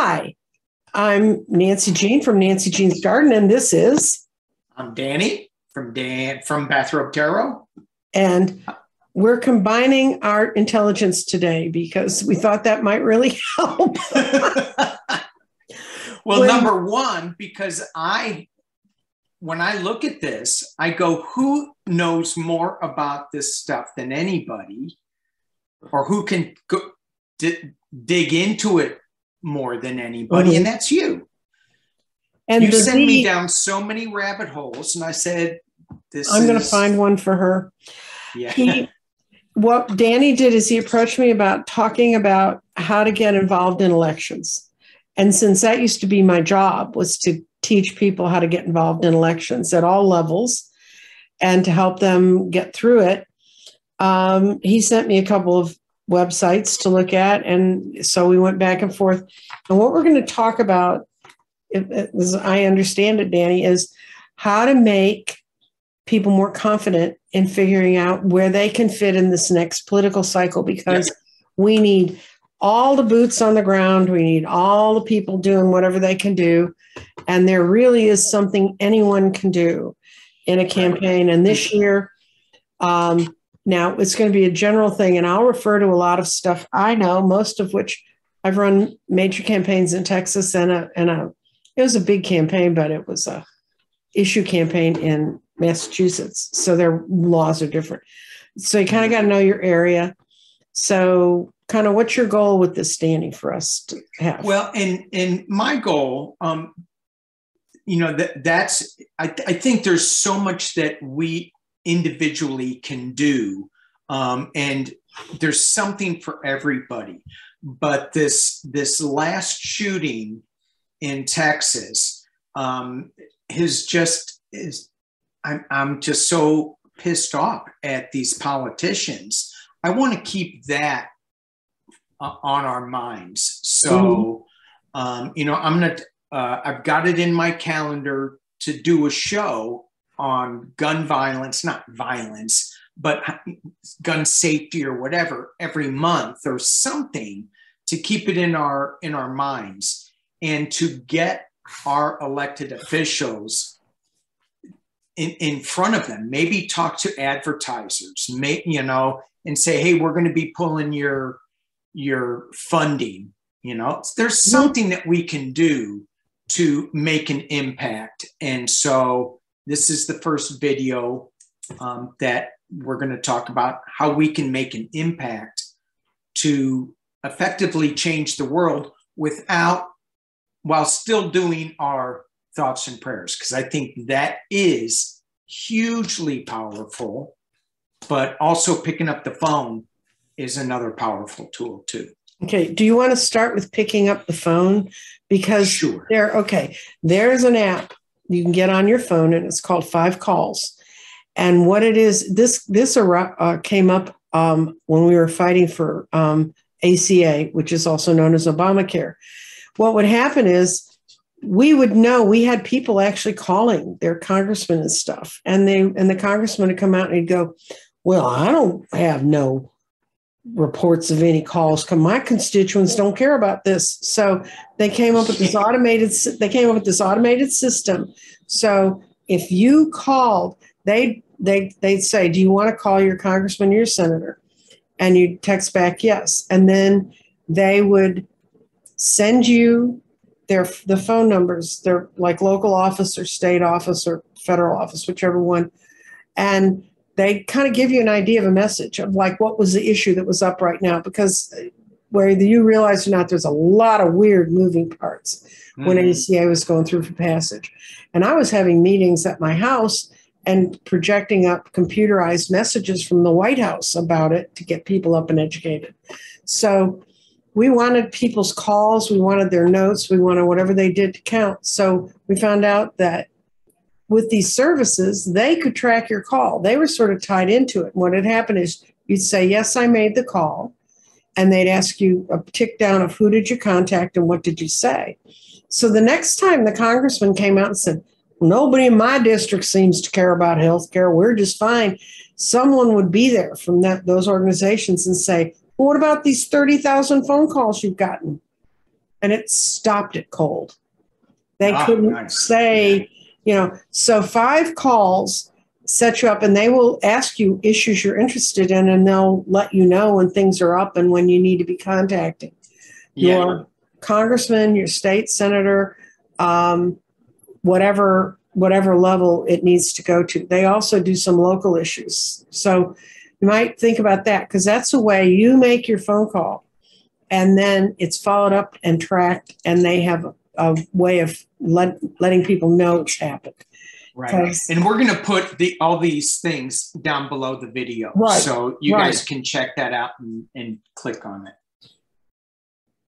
Hi, I'm Nancy Jean from Nancy Jean's Garden, and this is. I'm Danny from Bathrobe Tarot. And we're combining our intelligence today because we thought that might really help. Well, number one, because when I look at this, I go, who knows more about this stuff than anybody, or who can dig into it more than anybody, and that's you. And you sent me down so many rabbit holes, and I said, I'm going to find one for her. Yeah. What Danny did is he approached me about talking about how to get involved in elections. And since that used to be my job, was to teach people how to get involved in elections at all levels and to help them get through it, he sent me a couple of websites to look at. And so we went back and forth. And what we're going to talk about, as I understand it, Danny, is how to make people more confident in figuring out where they can fit in this next political cycle, because we need all the boots on the ground. We need all the people doing whatever they can do. And there really is something anyone can do in a campaign. And this year, now it's going to be a general thing, and I'll refer to a lot of stuff I know, most of which I've run major campaigns in Texas, and it was a big campaign, but it was a issue campaign in Massachusetts. So their laws are different. So you kind of got to know your area. So kind of what's your goal with this, Danny, for us to have? Well, and my goal, I think there's so much that we individually can do, and there's something for everybody. But this last shooting in Texas I'm just so pissed off at these politicians. I want to keep that on our minds. So, I've got it in my calendar to do a show on gun violence, not violence, but gun safety or whatever, every month or something, to keep it in our minds and to get our elected officials in front of them. Maybe talk to advertisers, and say, hey, we're going to be pulling your funding. There's something that we can do to make an impact. And so this is the first video that we're going to talk about how we can make an impact to effectively change the world while still doing our thoughts and prayers, because I think that is hugely powerful. But also picking up the phone is another powerful tool too. Okay. Do you want to start with picking up the phone? Because sure. There's an app you can get on your phone, and it's called 5 Calls. And what it is, this came up when we were fighting for ACA, which is also known as Obamacare. What would happen is we would know, we had people actually calling their congressmen and stuff, and the congressman would come out and he'd go, well, I don't have no reports of any calls. My constituents don't care about this. So they came up with this automated system. So if you called, they'd say, do you want to call your congressman or your senator? And you'd text back yes. And then they would send you the phone numbers, their like local office or state office or federal office, whichever one. And they kind of give you an idea of a message of like what was the issue that was up right now, because whether you realize or not, there's a lot of weird moving parts when ACA was going through for passage. And I was having meetings at my house and projecting up computerized messages from the White House about it to get people up and educated. So we wanted people's calls, we wanted their notes, we wanted whatever they did to count. So we found out that with these services, they could track your call. They were sort of tied into it. What had happened is you'd say, yes, I made the call. And they'd ask you a tick down of who did you contact and what did you say? So the next time the congressman came out and said, nobody in my district seems to care about health care, we're just fine, someone would be there from those organizations and say, well, what about these 30,000 phone calls you've gotten? and it stopped it cold. They couldn't say, so 5 calls set you up, and they will ask you issues you're interested in, and they'll let you know when things are up and when you need to be contacting your congressman, your state senator, whatever level it needs to go to. They also do some local issues. So you might think about that, because that's the way you make your phone call, and then it's followed up and tracked, and they have a way of letting people know it's happened. Right. And we're going to put all these things down below the video. Right. So you guys can check that out and click on it.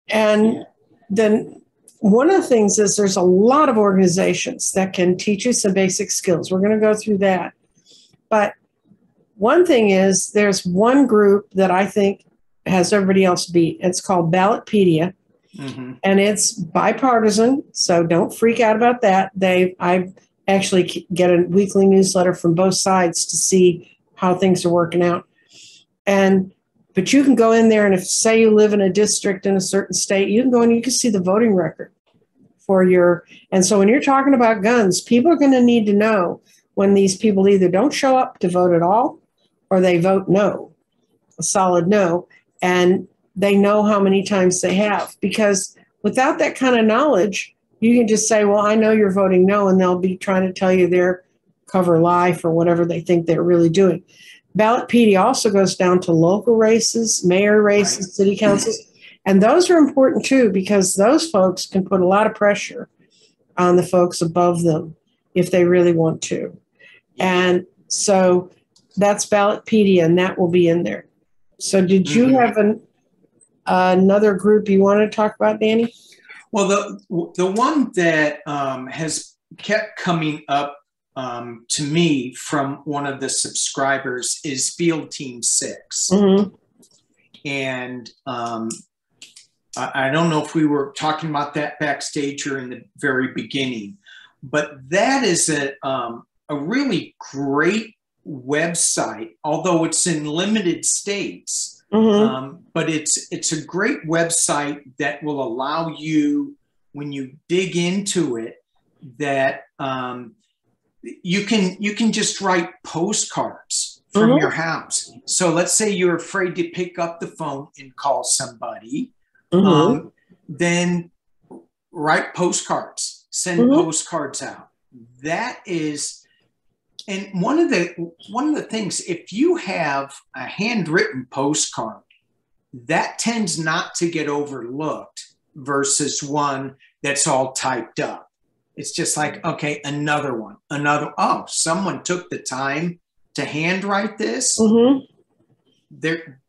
And then one of the things is there's a lot of organizations that can teach you some basic skills. We're going to go through that. But one thing is there's one group that I think has everybody else beat. It's called Ballotpedia. Mm-hmm. And it's bipartisan, so don't freak out about that. I actually get a weekly newsletter from both sides to see how things are working out. But you can go in there, and if, say, you live in a district in a certain state, you can go and you can see the voting record for your. And so when you're talking about guns, people are going to need to know when these people either don't show up to vote at all, or they vote no, a solid no, and they know how many times they have. Because without that kind of knowledge, you can just say, well, I know you're voting no, and they'll be trying to tell you their cover lie for whatever they think they're really doing. Ballotpedia also goes down to local races, mayor races, city councils. And those are important too, because those folks can put a lot of pressure on the folks above them if they really want to. And so that's Ballotpedia, and that will be in there. So did you have another group you want to talk about, Danny? Well, the one that has kept coming up to me from one of the subscribers is Field Team 6. Mm-hmm. And I don't know if we were talking about that backstage or in the very beginning, but that is a really great website, although it's in limited states. Mm-hmm. But it's a great website that will allow you, when you dig into it, that you can just write postcards from your house. So let's say you're afraid to pick up the phone and call somebody, then write postcards, send postcards out. That is, and one of the things, if you have a handwritten postcard, that tends not to get overlooked versus one that's all typed up. It's just like, okay, another one, oh, someone took the time to handwrite this. Mm-hmm.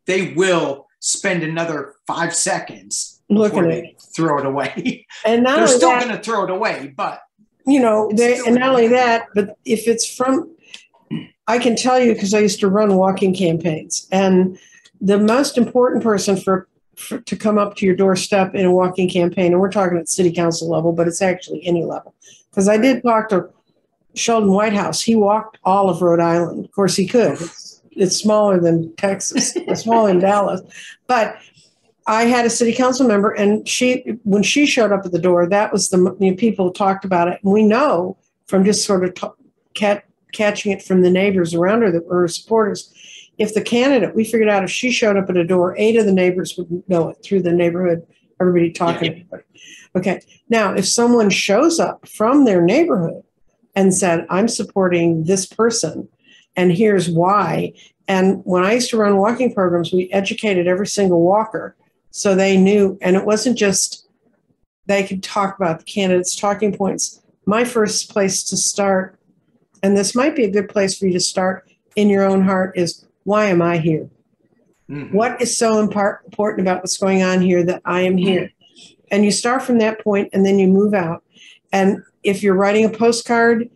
They will spend another 5 seconds before they throw it away. And they're still going to throw it away, but and not only that, but if it's from, I can tell you, because I used to run walking campaigns, and the most important person to come up to your doorstep in a walking campaign, and we're talking at city council level, but it's actually any level. Because I did talk to Sheldon Whitehouse. He walked all of Rhode Island. Of course, he could. It's smaller than Texas. It's smaller than Dallas. But I had a city council member, and when she showed up at the door, that was people talked about it. And we know from just sort of catching it from the neighbors around her that were her supporters. If the candidate, we figured out if she showed up at a door, 8 of the neighbors would know it through the neighborhood, everybody talking to everybody. Okay. Now, if someone shows up from their neighborhood and said, I'm supporting this person, and here's why. And when I used to run walking programs, we educated every single walker so they knew, and it wasn't just they could talk about the candidates' talking points. My first place to start, and this might be a good place for you to start in your own heart, is, why am I here? Mm-hmm. What is so important about what's going on here that I am here? And you start from that point, and then you move out. And if you're writing a postcard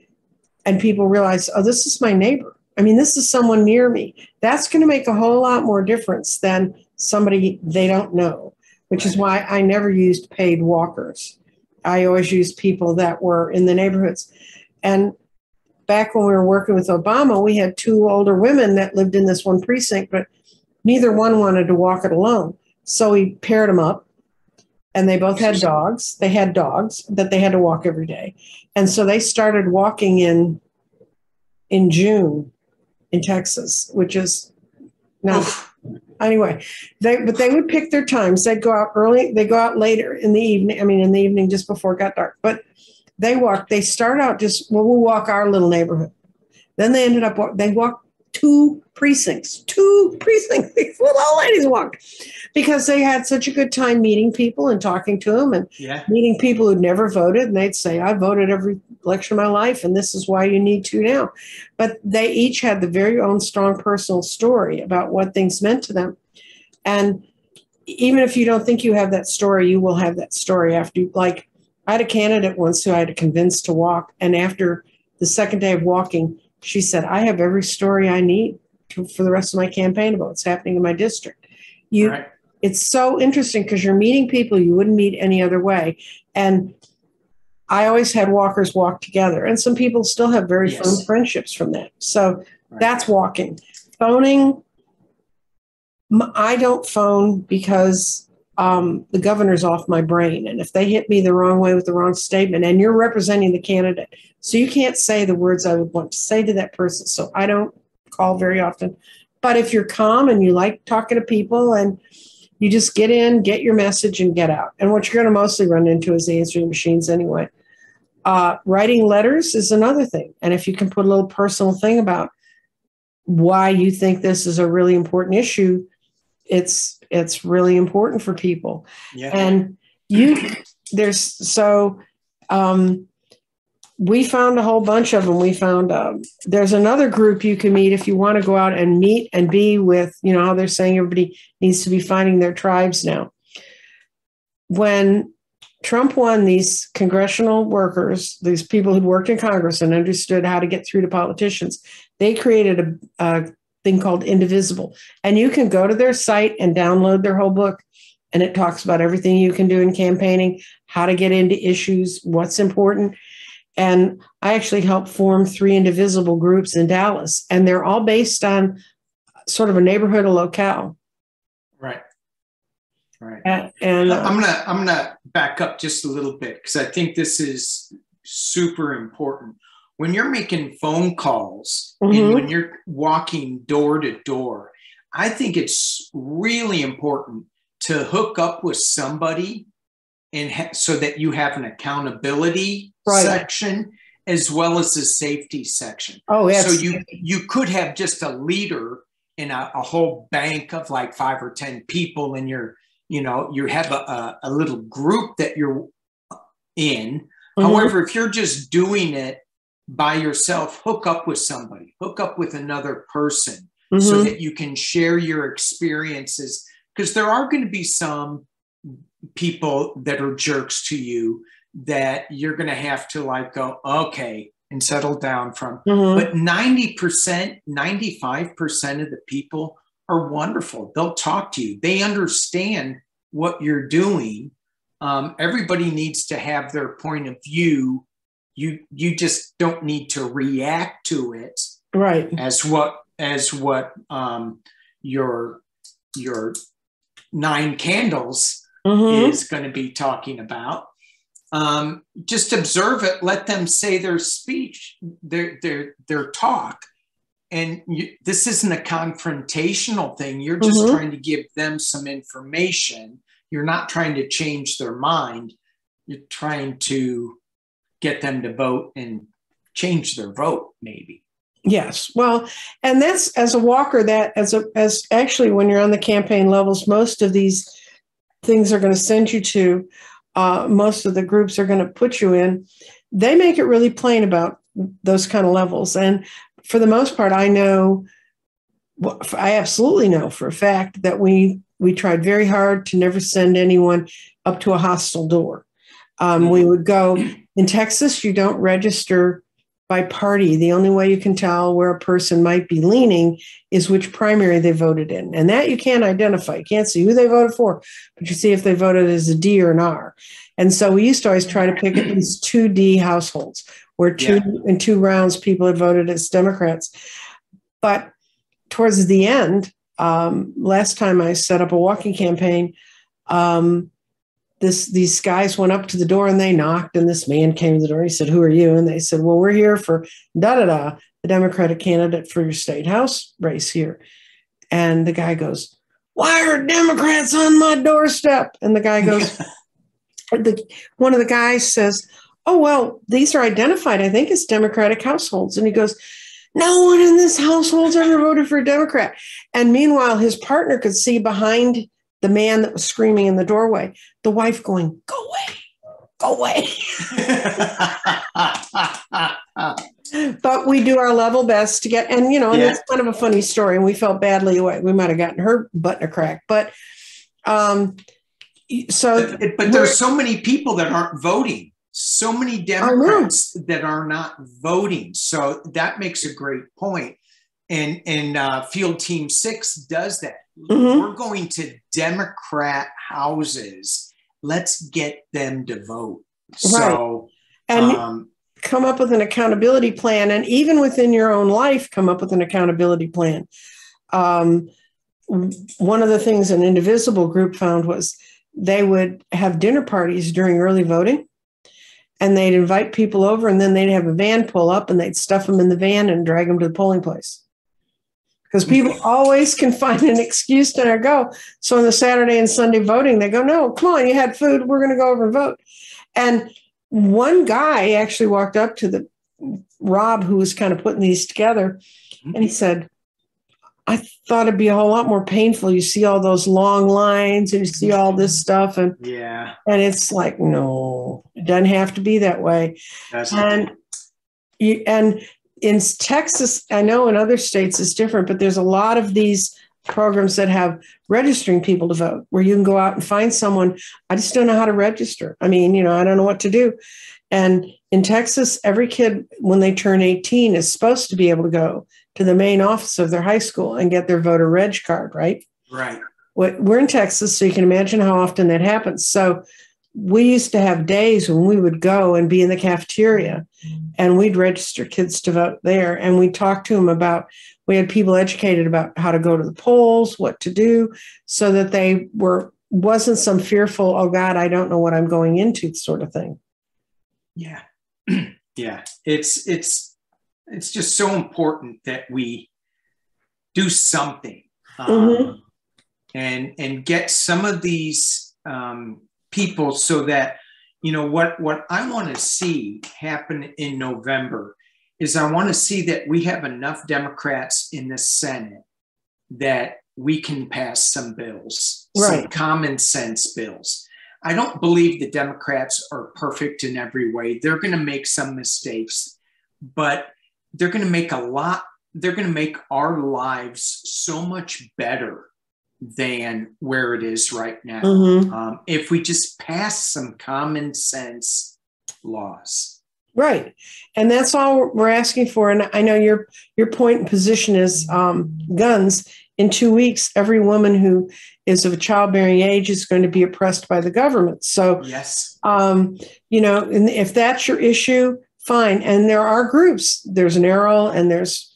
and people realize, oh, this is my neighbor. I mean, this is someone near me. That's going to make a whole lot more difference than somebody they don't know, which is why I never used paid walkers. I always used people that were in the neighborhoods. And back when we were working with Obama, we had 2 older women that lived in this one precinct, but neither one wanted to walk it alone. So we paired them up. and they both had dogs. They had dogs that they had to walk every day. And so they started walking in June in Texas, which is not anyway. But they would pick their times. They'd go out early. They go out later in the evening. I mean, in the evening just before it got dark. But they walk. They start out just we'll walk our little neighborhood. Then they ended up they walked two precincts. These little old ladies walked because they had such a good time meeting people and talking to them and meeting people who'd never voted. And they'd say, I voted every election of my life, and this is why you need to now. But they each had the very own strong personal story about what things meant to them. And even if you don't think you have that story, you will have that story after you, like, I had a candidate once who I had to convince to walk. And after the second day of walking, she said, I have every story I need for the rest of my campaign about what's happening in my district. It's so interesting because you're meeting people you wouldn't meet any other way. And I always had walkers walk together. And some people still have very firm friendships from that. So that's walking. Phoning, I don't phone because the governor's off my brain. And if they hit me the wrong way with the wrong statement, and you're representing the candidate, so you can't say the words I would want to say to that person. So I don't call very often. But if you're calm and you like talking to people and you just get in, get your message and get out. And what you're going to mostly run into is the answering machines anyway. Writing letters is another thing. And if you can put a little personal thing about why you think this is a really important issue, it's really important for people. And we found a whole bunch of them. We found there's another group you can meet if you want to go out and meet and be with, how they're saying everybody needs to be finding their tribes now. When Trump won, these congressional workers, these people who'd worked in Congress and understood how to get through to politicians, they created a thing called Indivisible. And you can go to their site and download their whole book. And it talks about everything you can do in campaigning, how to get into issues, what's important. And I actually helped form 3 Indivisible groups in Dallas. And they're all based on sort of a neighborhood, a locale. Right. And I'm gonna back up just a little bit because I think this is super important. When you're making phone calls and when you're walking door to door, I think it's really important to hook up with somebody and so that you have an accountability section as well as a safety section. Oh, yes. So you could have just a leader in a whole bank of like 5 or 10 people, and you have a little group that you're in. However, if you're just doing it by yourself, hook up with somebody, hook up with another person so that you can share your experiences, because there are going to be some people that are jerks to you that you're going to have to like go, okay, and settle down from. But 90%, 95% of the people are wonderful. They'll talk to you. They understand what you're doing. Everybody needs to have their point of view. You just don't need to react to it as what your 9 candles is going to be talking about. Just observe it. Let them say their speech, their talk. And this isn't a confrontational thing. You're just trying to give them some information. You're not trying to change their mind. You're trying to get them to vote and change their vote, maybe. Yes. Well, and that's, as a walker, that as actually when you're on the campaign levels, most of these things are going to send you to, most of the groups are going to put you in. They make it really plain about those kind of levels. And for the most part, I absolutely know for a fact that we tried very hard to never send anyone up to a hostile door. We would go in Texas. You don't register by party. The only way you can tell where a person might be leaning is which primary they voted in. And that you can't identify. You can't see who they voted for, but you see if they voted as a D or an R. And so we used to always try to pick at least 2 D households where in 2 rounds people had voted as Democrats. But towards the end, last time I set up a walking campaign, these guys went up to the door and they knocked, and this man came to the door. He said, "Who are you?" And they said, "Well, we're here for da-da-da, the Democratic candidate for your state house race here." And the guy goes, "Why are Democrats on my doorstep?" And the guy goes, one of the guys says, "Oh, well, these are identified, I think, as Democratic households." And he goes, "No one in this household's ever voted for a Democrat." And meanwhile, his partner could see behind the man that was screaming in the doorway, the wife going, "Go away, go away." But we do our level best to get, and it's kind of a funny story, and we felt badly away. We might have gotten her butt in a crack, but but there's so many people that aren't voting, so many Democrats that are not voting. So that makes a great point. And Field Team 6 does that. Mm-hmm. We're going to Democrat houses. Let's get them to vote. Right. So, and come up with an accountability plan, and even within your own life, come up with an accountability plan. One of the things an Indivisible group found was they would have dinner parties during early voting, and they'd invite people over, and then they'd have a van pull up, and they'd stuff them in the van and drag them to the polling place. Because people always can find an excuse to go. So on the Saturday and Sunday voting, they go, "No, come on, you had food. We're going to go over and vote." And one guy actually walked up to Rob, who was kind of putting these together, and he said, "I thought it'd be a whole lot more painful. You see all those long lines and you see all this stuff." And it's like, no, it doesn't have to be that way. And in Texas, I know in other states it's different, but there's a lot of these programs that have registering people to vote, where you can go out and find someone. "I just don't know how to register. I mean, I don't know what to do." And in Texas, every kid, when they turn 18, is supposed to be able to go to the main office of their high school and get their voter reg card, right? Right. We're in Texas, so you can imagine how often that happens. So we used to have days when we would go and be in the cafeteria, and we'd register kids to vote there. And we talked to them about, we had people educated about how to go to the polls, what to do, so that they wasn't some fearful, "Oh God, I don't know what I'm going into" sort of thing. Yeah. Yeah. It's just so important that we do something and get some of these people, so that, what I want to see happen in November is I want to see that we have enough Democrats in the Senate that we can pass some bills, some common sense bills. I don't believe the Democrats are perfect in every way. They're going to make some mistakes, but they're going to make they're going to make our lives so much better than where it is right now. If we just pass some common sense laws. Right. And that's all we're asking for. And I know your point and position is guns. In 2 weeks, every woman who is of a childbearing age is going to be oppressed by the government. So, yes, and if that's your issue, fine. And there are groups. There's NARAL and there's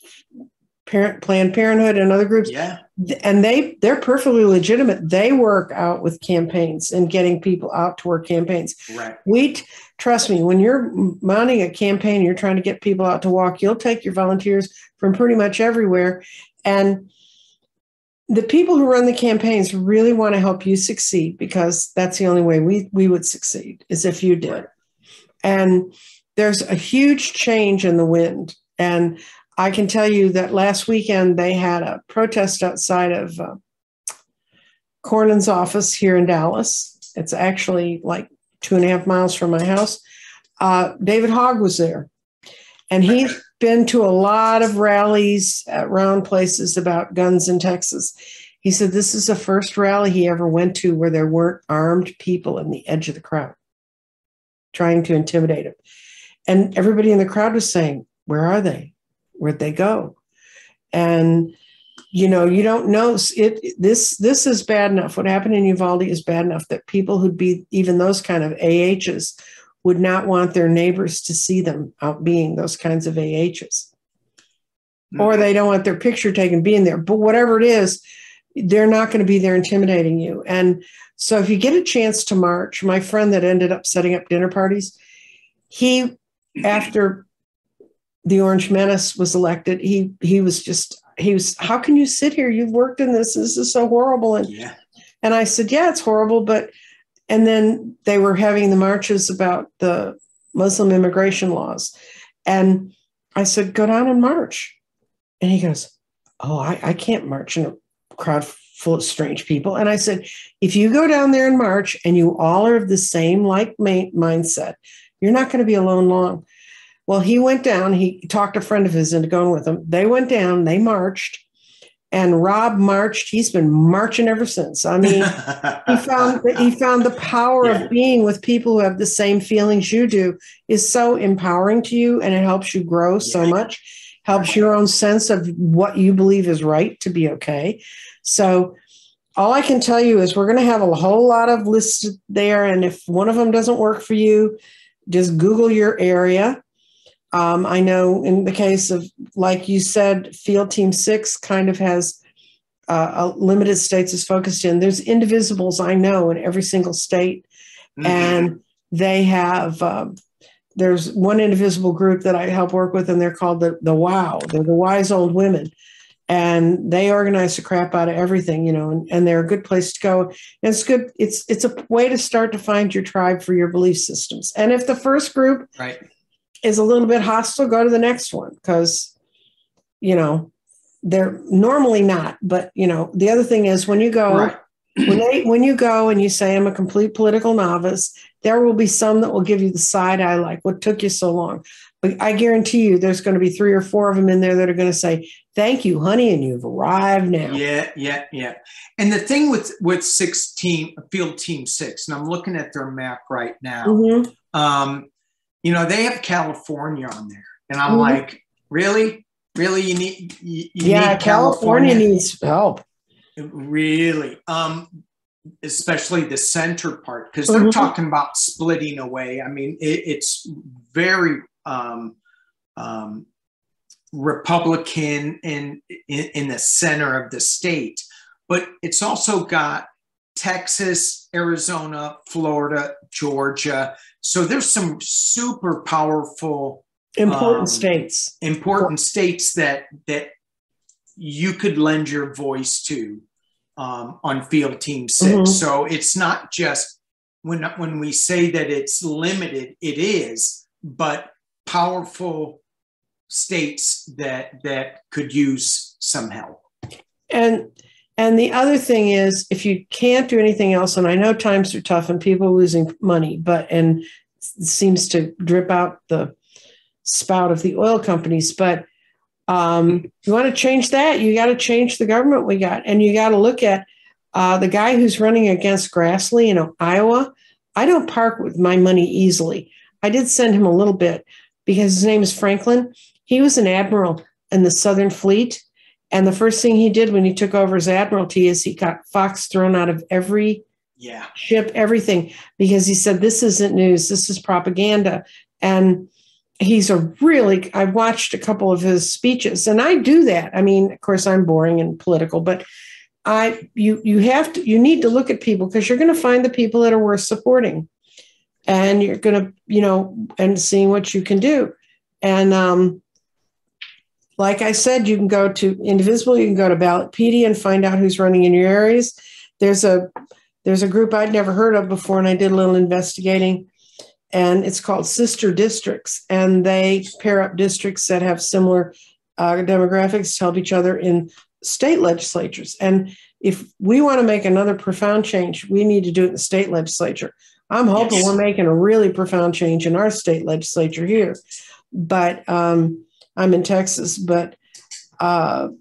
Planned Parenthood and other groups. Yeah. And they're perfectly legitimate. They work out with campaigns and getting people out to work campaigns. Right. Trust me, when you're mounting a campaign, you're trying to get people out to walk, you'll take your volunteers from pretty much everywhere. And the people who run the campaigns really want to help you succeed, because that's the only way we would succeed, is if you did. And there's a huge change in the wind. And I can tell you that last weekend they had a protest outside of Cornyn's office here in Dallas. It's actually like 2.5 miles from my house. David Hogg was there, and he's been to a lot of rallies around places about guns in Texas. He said this is the first rally he ever went to where there weren't armed people in the edge of the crowd trying to intimidate him. And everybody in the crowd was saying, "Where are they? Where'd they go?" And you don't know. This is bad enough. What happened in Uvalde is bad enough that people who'd be even those kind of AHs would not want their neighbors to see them out being those kinds of AHs. Or they don't want their picture taken being there. But whatever it is, they're not going to be there intimidating you. And so if you get a chance to march, my friend that ended up setting up dinner parties, he, after the Orange Menace was elected, he was, how can you sit here? You've worked in this. This is so horrible. And I said, yeah, it's horrible. And then they were having the marches about the Muslim immigration laws. And I said, go down and march. And he goes, oh, I can't march in a crowd full of strange people. And I said, if you go down there and march and you all are of the same mindset, you're not going to be alone long. Well, he went down, he talked a friend of his into going with him. They went down, they marched, and Rob marched. He's been marching ever since. I mean, he found the power of being with people who have the same feelings you do is so empowering to you, and it helps you grow so much, helps your own sense of what you believe is right to be okay. So all I can tell you is we're going to have a whole lot of lists there. And if one of them doesn't work for you, just Google your area. I know in the case of, like you said, Field Team 6 kind of has a limited states is focused in. There's Indivisibles, I know, in every single state. Mm-hmm. And they have, there's one Indivisible group that I help work with, and they're called the WOW. They're the Wise Old Women. And they organize the crap out of everything, you know, and they're a good place to go. And it's good. It's a way to start to find your tribe for your belief systems. And if the first group is a little bit hostile, go to the next one, because, you know, they're normally not. But, you know, the other thing is when you go, when you go and you say, I'm a complete political novice, there will be some that will give you the side eye, like, what took you so long? But I guarantee you there's going to be 3 or 4 of them in there that are going to say, thank you, honey, and you've arrived now. Yeah. And the thing with Field Team 6, and I'm looking at their map right now, you know, they have California on there. And I'm like, really? Really? You need California needs help. Really? Especially the center part, because they're talking about splitting away. I mean, it's very Republican in the center of the state, but it's also got Texas, Arizona, Florida, Georgia. So there's some super powerful, important states that you could lend your voice to on Field Team 6. So it's not just when we say that it's limited, it is, but powerful states that could use some help. And the other thing is, if you can't do anything else, and I know times are tough and people are losing money, and it seems to drip out the spout of the oil companies, but you want to change that, you got to change the government we got. And you got to look at the guy who's running against Grassley in Iowa. I don't park with my money easily. I did send him a little bit because his name is Franklin. He was an admiral in the Southern Fleet. And the first thing he did when he took over his admiralty is he got Fox thrown out of every ship, everything, because he said, this isn't news, this is propaganda. And he's I watched a couple of his speeches, and I do that. I mean, of course, I'm boring and political, but you need to look at people, because you're going to find the people that are worth supporting, and you're going to, and seeing what you can do. And like I said, you can go to Indivisible, you can go to Ballotpedia and find out who's running in your areas. There's a group I'd never heard of before, and I did a little investigating, and it's called Sister Districts, and they pair up districts that have similar demographics to help each other in state legislatures. And if we want to make another profound change, we need to do it in the state legislature. I'm hoping we're making a really profound change in our state legislature here. But I'm in Texas, but and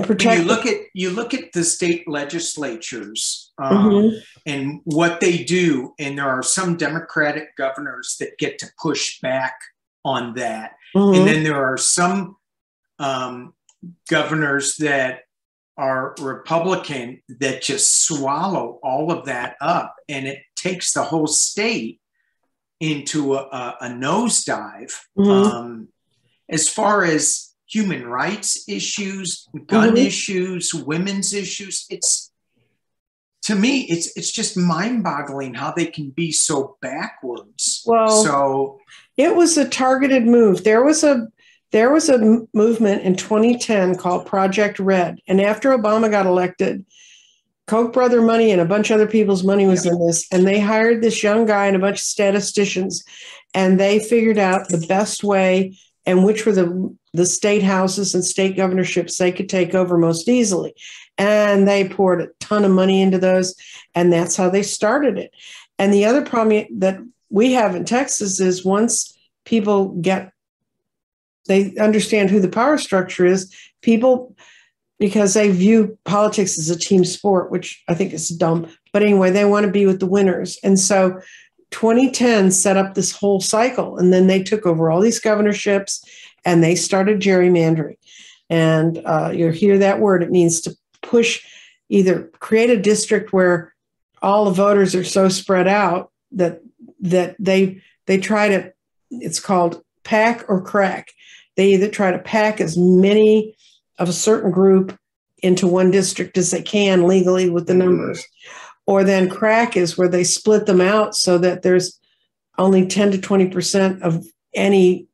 protect. When you look at the state legislatures and what they do, and there are some Democratic governors that get to push back on that, and then there are some governors that are Republican that just swallow all of that up, and it takes the whole state into a nosedive. As far as human rights issues, gun issues, women's issues. To me, it's just mind-boggling how they can be so backwards. Well, it was a targeted move. There was a movement in 2010 called Project Red, and after Obama got elected, Koch brother money and a bunch of other people's money was in this, and they hired this young guy and a bunch of statisticians, and they figured out the best way and which were the state houses and state governorships they could take over most easily. And they poured a ton of money into those, and that's how they started it. And the other problem that we have in Texas is once people they understand who the power structure is, people, because they view politics as a team sport, which I think is dumb. But anyway, they want to be with the winners. And so 2010 set up this whole cycle. And then they took over all these governorships and they started gerrymandering. And you'll hear that word. It means to push, either create a district where all the voters are so spread out that they try to, it's called pack or crack. They either try to pack as many of a certain group into one district as they can legally with the numbers, or then crack is where they split them out so that there's only 10 to 20% of any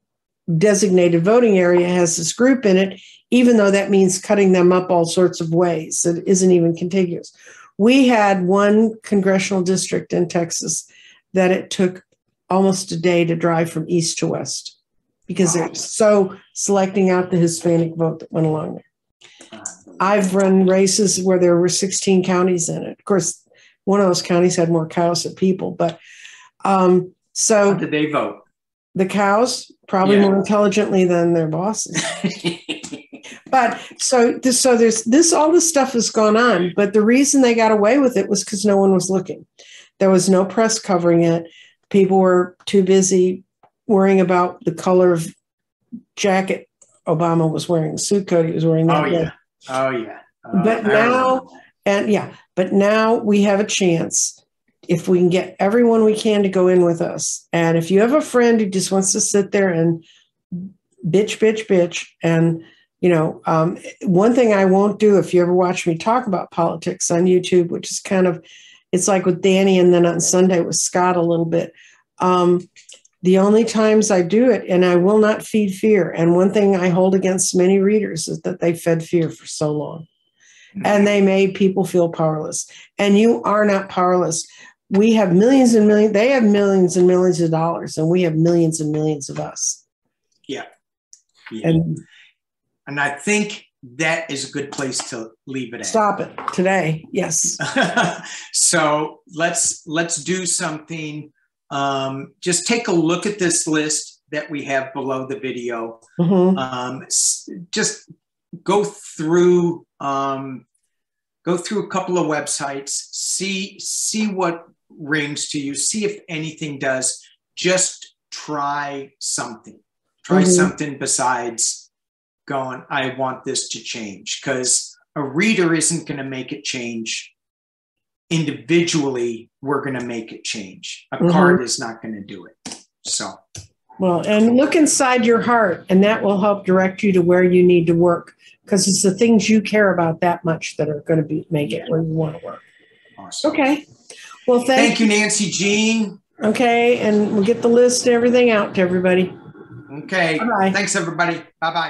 designated voting area has this group in it, even though that means cutting them up all sorts of ways. It isn't even contiguous. We had one congressional district in Texas that it took almost a day to drive from east to west, because they're so selecting out the Hispanic vote that went along there. I've run races where there were 16 counties in it. Of course, one of those counties had more cows than people, but so how did they vote? The cows probably more intelligently than their bosses. But so there's all this stuff has gone on, but the reason they got away with it was because no one was looking. There was no press covering it. People were too busy worrying about the color of jacket Obama was wearing, the suit coat he was wearing. But now we have a chance, if we can get everyone we can to go in with us. And if you have a friend who just wants to sit there and bitch, and one thing I won't do, if you ever watch me talk about politics on YouTube, which is kind of, it's like with Danny and then on Sunday with Scott a little bit. The only times I do it, and I will not feed fear. And one thing I hold against many readers is that they fed fear for so long. And they made people feel powerless. And you are not powerless. We have millions and millions. They have millions and millions of dollars, and we have millions and millions of us. Yeah. And I think that is a good place to leave it at. Stop it today. Yes. So let's do something. Just take a look at this list that we have below the video. Just go through a couple of websites, see what rings to you, see if anything does. Just try something. Try something besides going, I want this to change, because a reader isn't going to make it change. Individually, we're going to make it change. A card is not going to do it. So, well, and look inside your heart, and that will help direct you to where you need to work, because it's the things you care about that much that are going to make it where you want to work. Awesome. Okay. Well, thank you, Nancy Jean. Okay, and we'll get the list and everything out to everybody. Okay. Bye-bye. Thanks, everybody. Bye-bye.